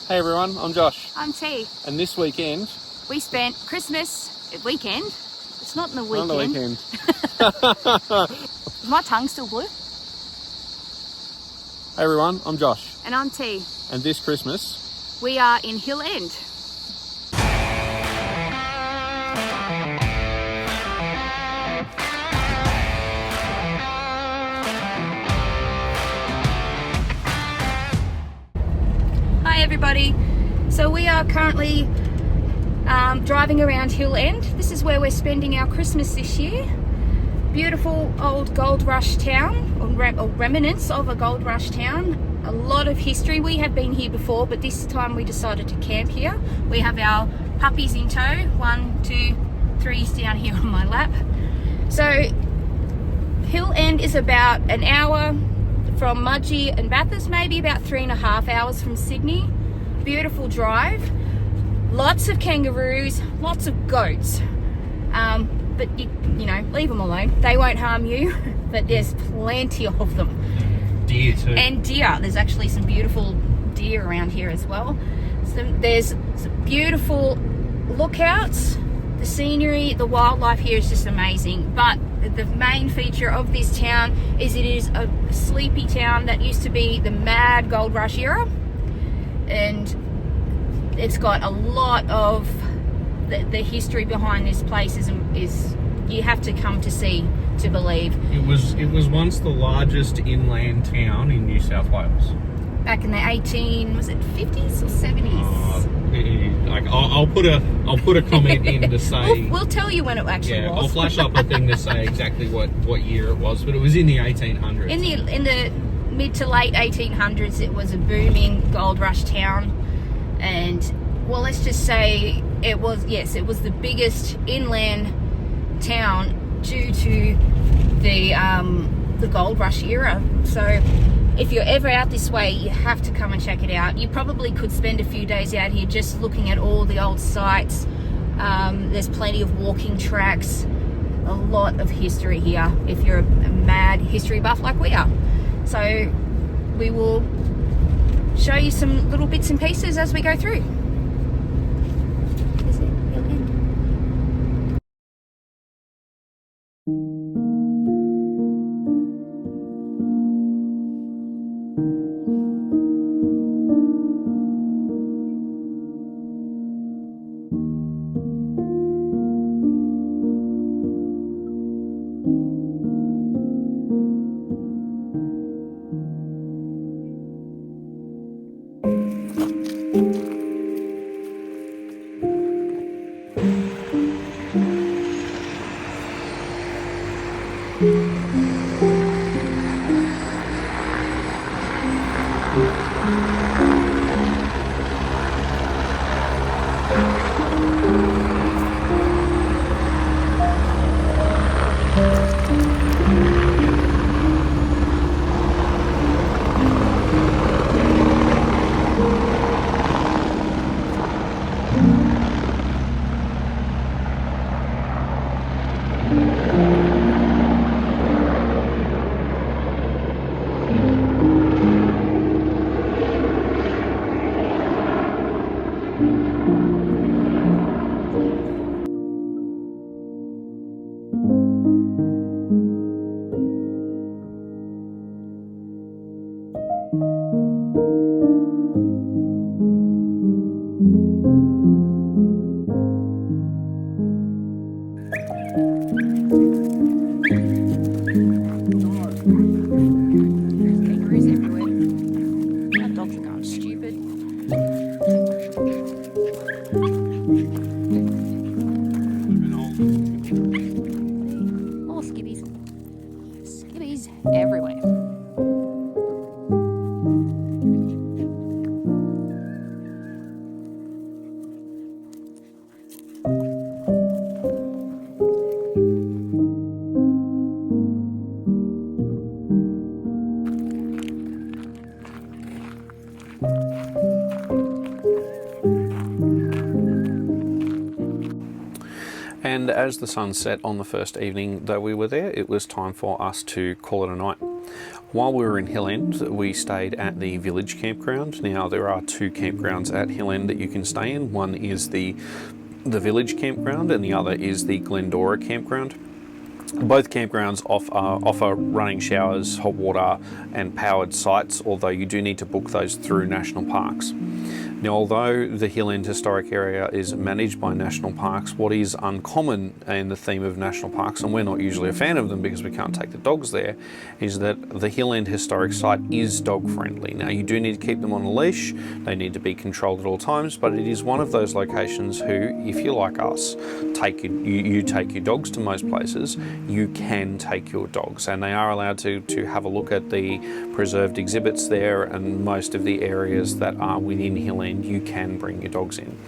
Hey everyone, I'm Josh. I'm T. And this weekend... we spent Christmas weekend. It's not in the weekend. Not the weekend. My tongue's still blue. Hey everyone, I'm Josh. And I'm T. And this Christmas... we are in Hill End. Hi everybody. So we are currently driving around Hill End. This is where we're spending our Christmas this year. Beautiful old gold rush town, or remnants of a gold rush town. A lot of history. We have been here before, but this time we decided to camp here. We have our puppies in tow. 1, 2, 3's down here on my lap. So Hill End is about an hour from Mudgee and Bathurst, maybe about 3.5 hours from Sydney. Beautiful drive. Lots of kangaroos, lots of goats. But you know, leave them alone. They won't harm you, but there's plenty of them. Deer too. And deer. There's actually some beautiful deer around here as well. So there's some beautiful lookouts. The scenery, the wildlife here is just amazing. But the main feature of this town is it is a sleepy town that used to be the mad gold rush era. And it's got a lot of the history behind this place is you have to come to see to believe. It was once the largest inland town in New South Wales. Back in the 50s or 70s? I'll put a comment in to say. We'll tell you when it actually was. I'll flash up a thing to say exactly what year it was, but it was in the 1800s. In the mid to late 1800s, it was a booming gold rush town, and well, let's just say it was the biggest inland town due to the gold rush era. So if you're ever out this way, you have to come and check it out. You probably could spend a few days out here just looking at all the old sites. There's plenty of walking tracks, a lot of history here if you're a mad history buff like we are. So we will show you some little bits and pieces as we go through. Everywhere. And as the sun set on the first evening that we were there, it was time for us to call it a night. While we were in Hill End, we stayed at the village campground. Now, there are two campgrounds at Hill End that you can stay in. One is the village campground and the other is the Glendora campground. Both campgrounds offer running showers, hot water and powered sites, although you do need to book those through national parks. Now, although the Hill End Historic Area is managed by national parks, what is uncommon in the theme of national parks, and we're not usually a fan of them because we can't take the dogs there, is that the Hill End Historic Site is dog friendly. Now, you do need to keep them on a leash, they need to be controlled at all times, but it is one of those locations who, if you're like us, you take your dogs to most places, you can take your dogs, and they are allowed to have a look at the preserved exhibits there, and most of the areas that are within Hill End you can bring your dogs in.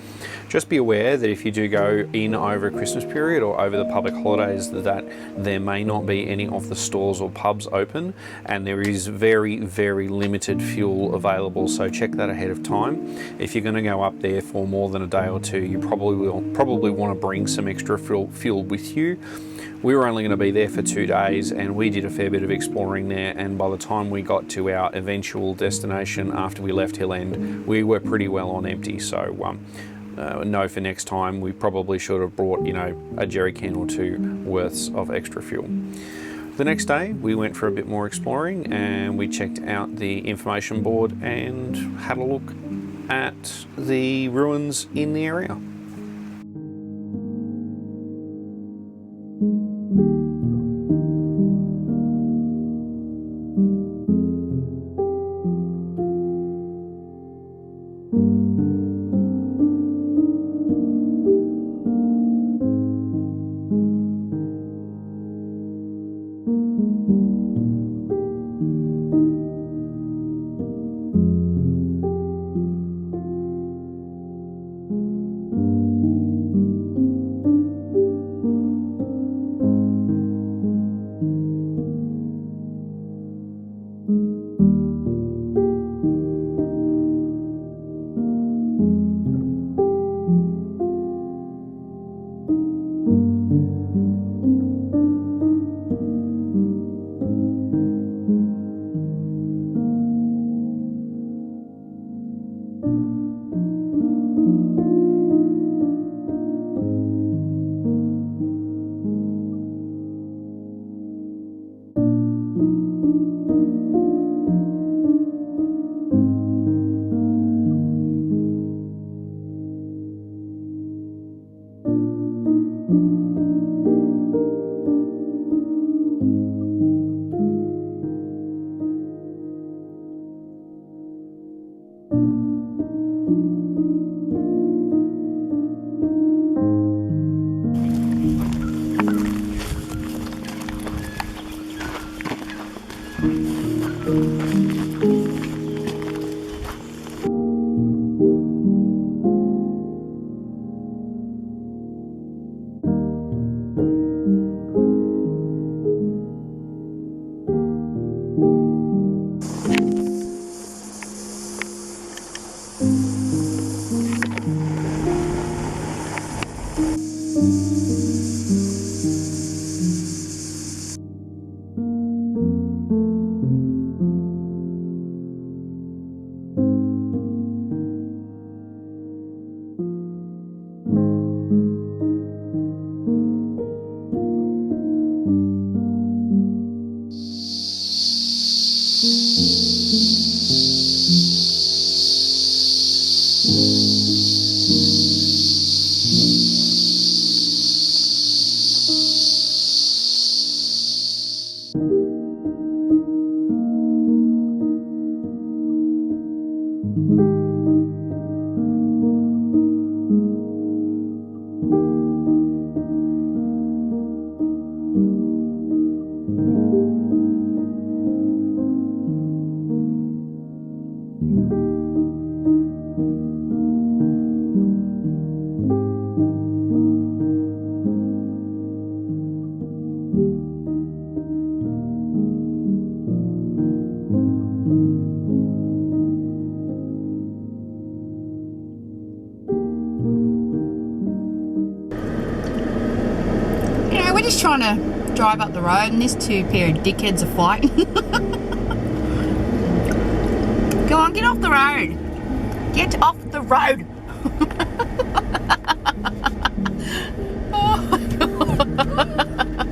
Just be aware that if you do go in over a Christmas period or over the public holidays, that there may not be any of the stores or pubs open, and there is very, very limited fuel available, so check that ahead of time. If you're going to go up there for more than a day or two, you probably want to bring some extra fuel with you. We were only going to be there for 2 days and we did a fair bit of exploring there, and by the time we got to our eventual destination after we left Hill End, we were pretty well on empty. So no, for next time we probably should have brought, you know, a jerry can or two worths of extra fuel. The next day we went for a bit more exploring and we checked out the information board and had a look at the ruins in the area. We're just trying to drive up the road and these two pair of dickheads are fighting. Get off the road. Get off the road. Oh my God.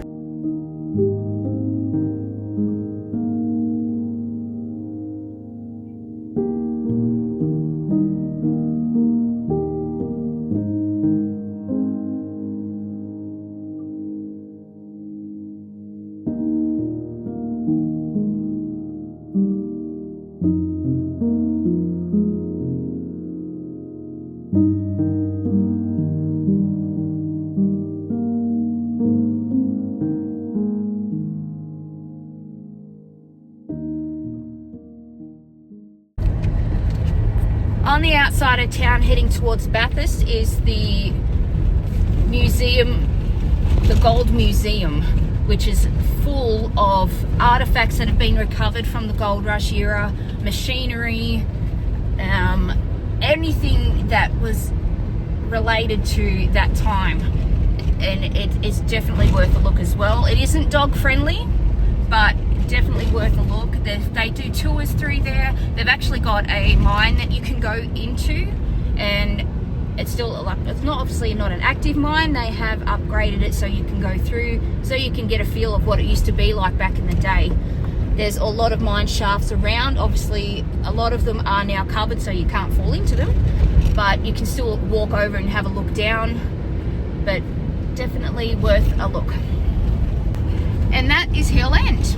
On the outside of town, heading towards Bathurst, is the museum, the Gold Museum, which is full of artifacts that have been recovered from the Gold Rush era, machinery, anything that was related to that time. And it is definitely worth a look as well. It isn't dog friendly, but definitely worth a look. They do tours through there. They've actually got a mine that you can go into, and it's still like, it's not obviously not an active mine. They have upgraded it so you can go through, so you can get a feel of what it used to be like back in the day. There's a lot of mine shafts around. Obviously a lot of them are now covered so you can't fall into them, but you can still walk over and have a look down. But definitely worth a look. And that is Hill End.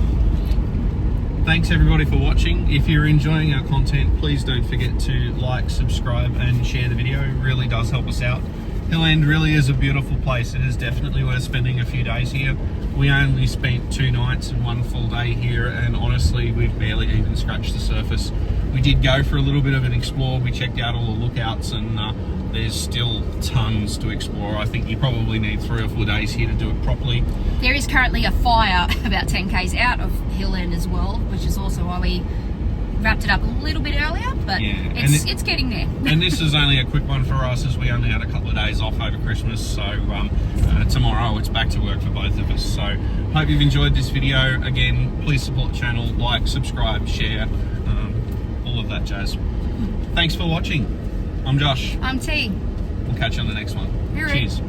Thanks everybody for watching. If you're enjoying our content, please don't forget to like, subscribe and share the video. It really does help us out. Hill End really is a beautiful place. It is definitely worth spending a few days here. We only spent 2 nights and 1 full day here, and honestly we've barely even scratched the surface. We did go for a little bit of an explore. We checked out all the lookouts, and there's still tons to explore. I think you probably need 3 or 4 days here to do it properly. There is currently a fire about 10 k's out of Hill End as well, which is also why we wrapped it up a little bit earlier, but yeah, it's getting there. And this is only a quick one for us, as we only had a couple of days off over Christmas, so tomorrow it's back to work for both of us. So hope you've enjoyed this video. Again, please support the channel, like, subscribe, share, all of that jazz. Thanks for watching. I'm Josh. I'm T. We'll catch you on the next one. Hooray. Cheers.